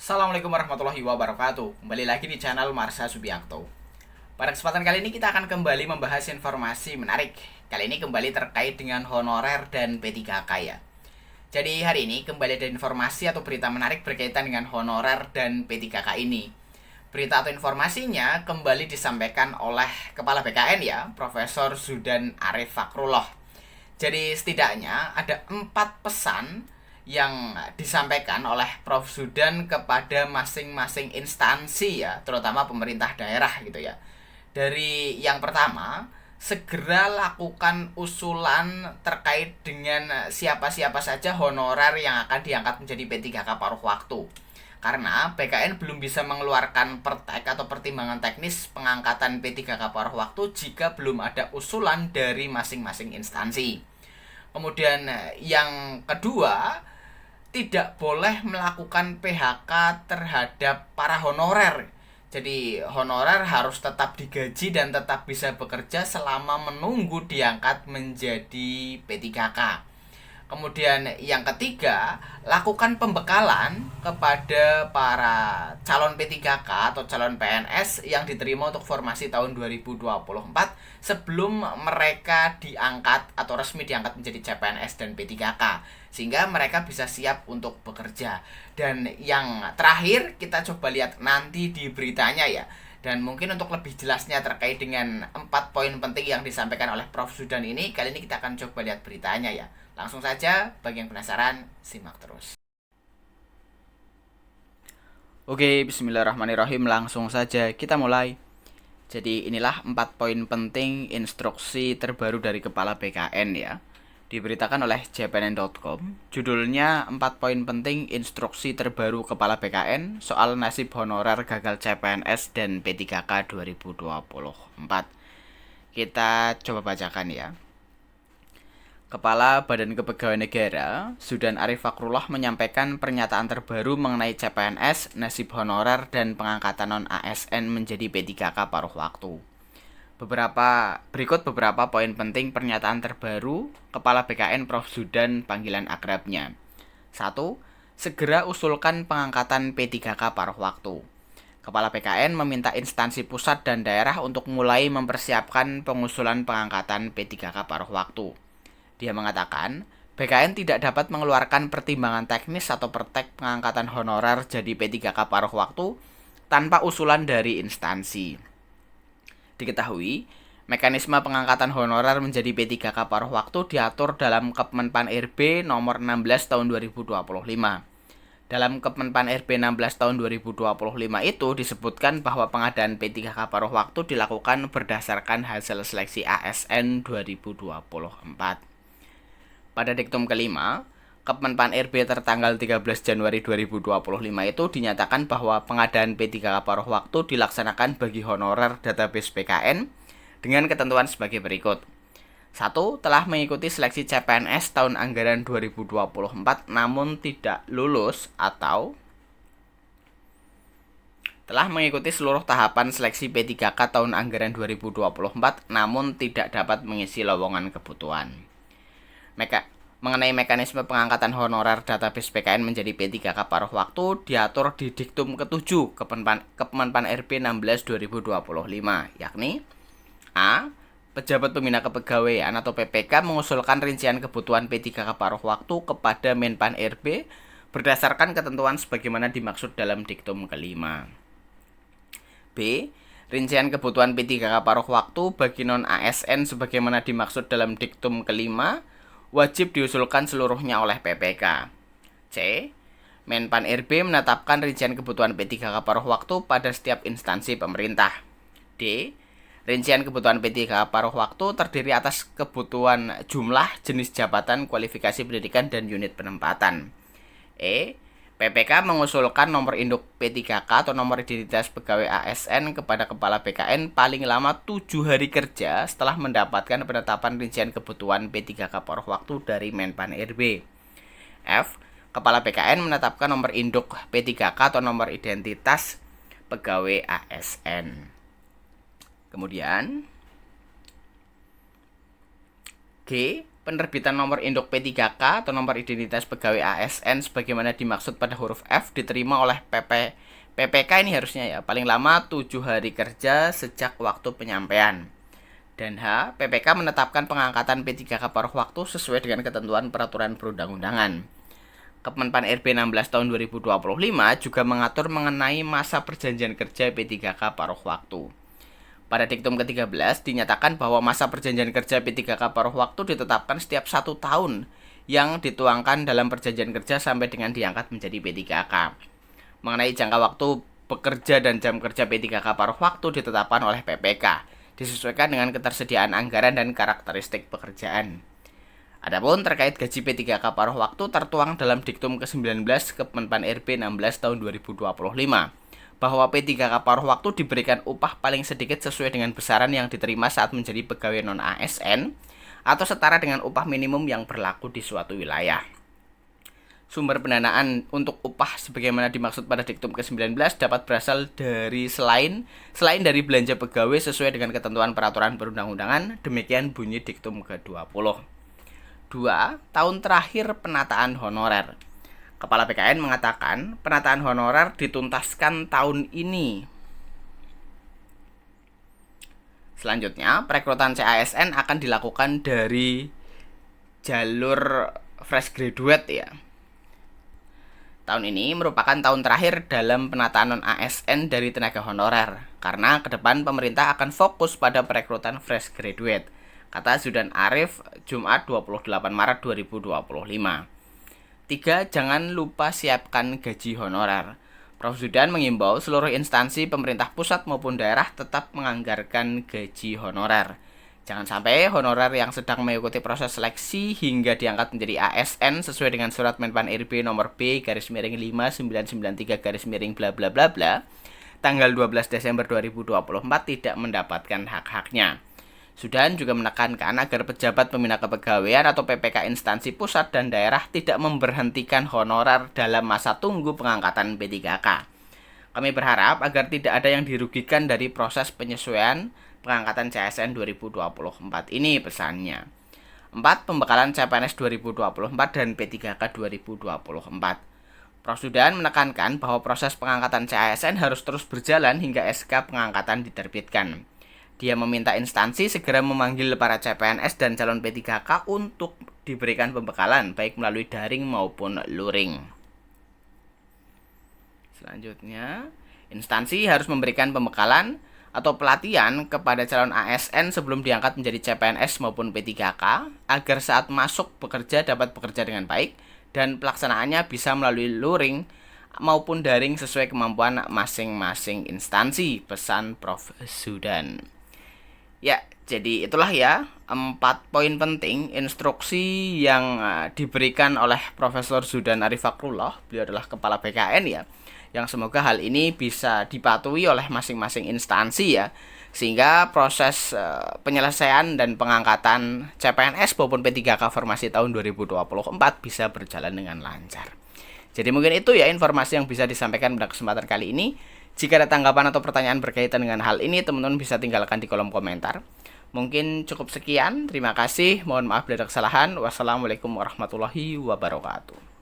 Assalamualaikum warahmatullahi wabarakatuh. Kembali lagi di channel Marsha Subiakto. Pada kesempatan kali ini kita akan kembali membahas informasi menarik. Kali ini kembali terkait dengan honorer dan P3K ya. Jadi hari ini kembali ada informasi atau berita menarik berkaitan dengan honorer dan P3K ini. Berita atau informasinya kembali disampaikan oleh Kepala BKN ya, Profesor Zudan Arif Fakrullah. Jadi setidaknya ada 4 pesan yang disampaikan oleh Prof. Zudan kepada masing-masing instansi ya, terutama pemerintah daerah gitu ya. Dari yang pertama, segera lakukan usulan terkait dengan siapa-siapa saja honorer yang akan diangkat menjadi P3K paruh waktu. Karena BKN belum bisa mengeluarkan pertek atau pertimbangan teknis pengangkatan P3K paruh waktu jika belum ada usulan dari masing-masing instansi. Kemudian yang kedua, tidak boleh melakukan PHK terhadap para honorer. Jadi honorer harus tetap digaji dan tetap bisa bekerja selama menunggu diangkat menjadi P3K. Kemudian yang ketiga, lakukan pembekalan kepada para calon P3K atau calon PNS yang diterima untuk formasi tahun 2024 sebelum mereka diangkat atau resmi diangkat menjadi CPNS dan P3K, sehingga mereka bisa siap untuk bekerja. Dan yang terakhir kita coba lihat nanti di beritanya ya. Dan mungkin untuk lebih jelasnya terkait dengan 4 poin penting yang disampaikan oleh Prof. Zudan ini, kali ini kita akan coba lihat beritanya ya. Langsung saja, bagi yang penasaran, simak terus. Oke, bismillahirrahmanirrahim. Langsung saja kita mulai. Jadi inilah 4 poin penting instruksi terbaru dari Kepala BKN ya. Diberitakan oleh jpnn.com. Judulnya 4 poin penting instruksi terbaru Kepala BKN soal nasib honorer gagal CPNS dan P3K 2024. Kita coba bacakan ya. Kepala Badan Kepegawaian Negara, Zudan Arif Fakrullah menyampaikan pernyataan terbaru mengenai CPNS, nasib honorer, dan pengangkatan non-ASN menjadi P3K paruh waktu. Berikut beberapa poin penting pernyataan terbaru Kepala BKN Prof. Zudan panggilan akrabnya. 1. Segera usulkan pengangkatan P3K paruh waktu. Kepala BKN meminta instansi pusat dan daerah untuk mulai mempersiapkan pengusulan pengangkatan P3K paruh waktu. Dia mengatakan, BKN tidak dapat mengeluarkan pertimbangan teknis atau pertek pengangkatan honorer jadi P3K paruh waktu tanpa usulan dari instansi. Diketahui, mekanisme pengangkatan honorer menjadi P3K paruh waktu diatur dalam Kepmenpan RB nomor 16 tahun 2025. Dalam Kepmenpan RB 16 tahun 2025 itu disebutkan bahwa pengadaan P3K paruh waktu dilakukan berdasarkan hasil seleksi ASN 2024. Pada diktum kelima, Kepmenpan RB tertanggal 13 Januari 2025 itu dinyatakan bahwa pengadaan P3K paruh waktu dilaksanakan bagi honorer database BKN dengan ketentuan sebagai berikut. 1. Telah mengikuti seleksi CPNS tahun anggaran 2024 namun tidak lulus atau telah mengikuti seluruh tahapan seleksi P3K tahun anggaran 2024 namun tidak dapat mengisi lowongan kebutuhan. Mengenai mekanisme pengangkatan honorer database BKN menjadi P3K paruh waktu diatur di diktum ke-7 Kepmenpan RB 16 2025, yakni A. Pejabat Pembina Kepegawaian atau PPK mengusulkan rincian kebutuhan P3K paruh waktu kepada Menpan RB berdasarkan ketentuan sebagaimana dimaksud dalam diktum kelima. B. Rincian kebutuhan P3K paruh waktu bagi non-ASN sebagaimana dimaksud dalam diktum kelima wajib diusulkan seluruhnya oleh PPK. C. Menpan RB menetapkan rincian kebutuhan P3K paruh waktu pada setiap instansi pemerintah. D. Rincian kebutuhan P3K paruh waktu terdiri atas kebutuhan jumlah, jenis jabatan, kualifikasi pendidikan, dan unit penempatan. E. PPK mengusulkan nomor induk P3K atau nomor identitas pegawai ASN kepada Kepala BKN paling lama 7 hari kerja setelah mendapatkan penetapan rincian kebutuhan P3K paruh waktu dari Menpan RB. F. Kepala BKN menetapkan nomor induk P3K atau nomor identitas pegawai ASN. Kemudian G. Penerbitan nomor induk P3K atau nomor identitas pegawai ASN sebagaimana dimaksud pada huruf F diterima oleh PPK ini harusnya ya paling lama 7 hari kerja sejak waktu penyampaian. Dan H, PPK menetapkan pengangkatan P3K paruh waktu sesuai dengan ketentuan peraturan perundang-undangan. Kemenpan RB 16 tahun 2025 juga mengatur mengenai masa perjanjian kerja P3K paruh waktu. Pada diktum ke-13 dinyatakan bahwa masa perjanjian kerja P3K paruh waktu ditetapkan setiap 1 tahun yang dituangkan dalam perjanjian kerja sampai dengan diangkat menjadi P3K. Mengenai jangka waktu bekerja dan jam kerja P3K paruh waktu ditetapkan oleh PPK, disesuaikan dengan ketersediaan anggaran dan karakteristik pekerjaan. Adapun terkait gaji P3K paruh waktu tertuang dalam diktum ke-19 Kemenpan RB 16 tahun 2025 bahwa P3K paruh waktu diberikan upah paling sedikit sesuai dengan besaran yang diterima saat menjadi pegawai non-ASN atau setara dengan upah minimum yang berlaku di suatu wilayah. Sumber pendanaan untuk upah sebagaimana dimaksud pada diktum ke-19 dapat berasal dari selain dari belanja pegawai sesuai dengan ketentuan peraturan perundang-undangan, demikian bunyi diktum ke-20. 2. Tahun terakhir penataan honorer. Kepala BKN mengatakan penataan honorer dituntaskan tahun ini. Selanjutnya, perekrutan CASN akan dilakukan dari jalur fresh graduate ya. Tahun ini merupakan tahun terakhir dalam penataan non-ASN dari tenaga honorer, karena ke depan pemerintah akan fokus pada perekrutan fresh graduate, kata Zudan Arif, Jumat 28 Maret 2025. 3. Jangan lupa siapkan gaji honorer. Prof. Zudan mengimbau seluruh instansi pemerintah pusat maupun daerah tetap menganggarkan gaji honorer. Jangan sampai honorer yang sedang mengikuti proses seleksi hingga diangkat menjadi ASN sesuai dengan surat Menpan RB nomor B/5993 bla bla bla bla tanggal 12 Desember 2024 tidak mendapatkan hak-haknya. Zudan juga menekankan agar pejabat pembina kepegawaian atau PPK instansi pusat dan daerah tidak memberhentikan honorer dalam masa tunggu pengangkatan P3K. Kami berharap agar tidak ada yang dirugikan dari proses penyesuaian pengangkatan CASN 2024 ini, pesannya. 4. Pembekalan CPNS 2024 dan P3K 2024. Prof. Zudan menekankan bahwa proses pengangkatan CASN harus terus berjalan hingga SK pengangkatan diterbitkan. Dia meminta instansi segera memanggil para CPNS dan calon P3K untuk diberikan pembekalan baik melalui daring maupun luring. Selanjutnya, instansi harus memberikan pembekalan atau pelatihan kepada calon ASN sebelum diangkat menjadi CPNS maupun P3K agar saat masuk bekerja dapat bekerja dengan baik dan pelaksanaannya bisa melalui luring maupun daring sesuai kemampuan masing-masing instansi, pesan Prof. Zudan. Ya, jadi itulah ya 4 poin penting instruksi yang diberikan oleh Profesor Zudan Arif Fakrullah. Beliau adalah Kepala BKN ya, yang semoga hal ini bisa dipatuhi oleh masing-masing instansi ya, sehingga proses penyelesaian dan pengangkatan CPNS maupun P3K formasi tahun 2024 bisa berjalan dengan lancar. Jadi mungkin itu ya informasi yang bisa disampaikan pada kesempatan kali ini. Jika ada tanggapan atau pertanyaan berkaitan dengan hal ini, teman-teman bisa tinggalkan di kolom komentar. Mungkin cukup sekian, terima kasih, mohon maaf bila ada kesalahan. Wassalamualaikum warahmatullahi wabarakatuh.